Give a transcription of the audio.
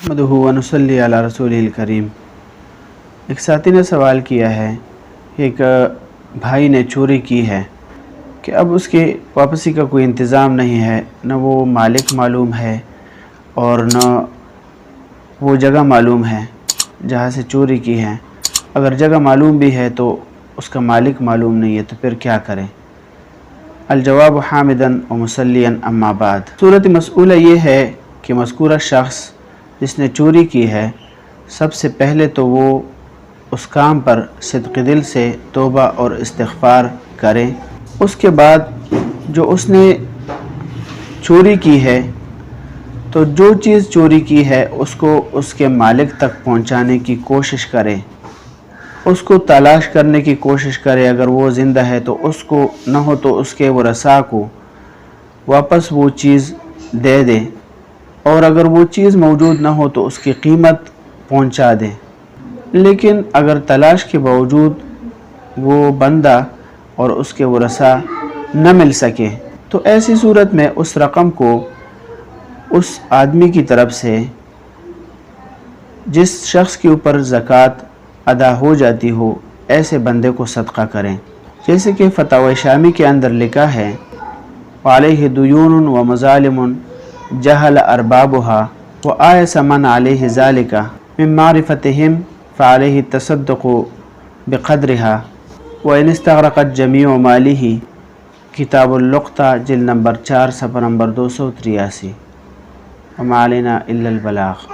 نحمدہ و نصلی علی رسولہ الکریم۔ ایک ساتھی نے سوال کیا ہے کہ ایک بھائی نے چوری کی ہے کہ اب اس کی واپسی کا کوئی انتظام نہیں ہے، نہ وہ مالک معلوم ہے اور نہ وہ جگہ معلوم ہے جہاں سے چوری کی ہے۔ اگر جگہ معلوم بھی ہے تو اس کا مالک معلوم نہیں ہے، تو پھر کیا کریں؟ الجواب حامداً و مسلیاً اما بعد۔ صورت مسئولہ یہ ہے کہ مذکورہ شخص جس نے چوری کی ہے، سب سے پہلے تو وہ اس کام پر صدق دل سے توبہ اور استغفار کرے۔ اس کے بعد جو اس نے چوری کی ہے تو جو چیز چوری کی ہے اس کو اس کے مالک تک پہنچانے کی کوشش کرے، اس کو تلاش کرنے کی کوشش کرے۔ اگر وہ زندہ ہے تو اس کو، نہ ہو تو اس کے ورثاء کو واپس وہ چیز دے دے، اور اگر وہ چیز موجود نہ ہو تو اس کی قیمت پہنچا دے۔ لیکن اگر تلاش کے باوجود وہ بندہ اور اس کے ورثاء نہ مل سکے تو ایسی صورت میں اس رقم کو اس آدمی کی طرف سے جس شخص کے اوپر زکوٰۃ ادا ہو جاتی ہو، ایسے بندے کو صدقہ کریں۔ جیسے کہ فتاوی شامی کے اندر لکھا ہے وعلیہ دیون و مظالم جہل اربابها وآیس من علیہ ذالک من معرفتہم فعلیہ التصدق بقدرها وان استغرقت جمیع مالہ، کتاب اللقطہ جلد نمبر 4 صفحہ نمبر 283۔ وما علینا الا البلاغ۔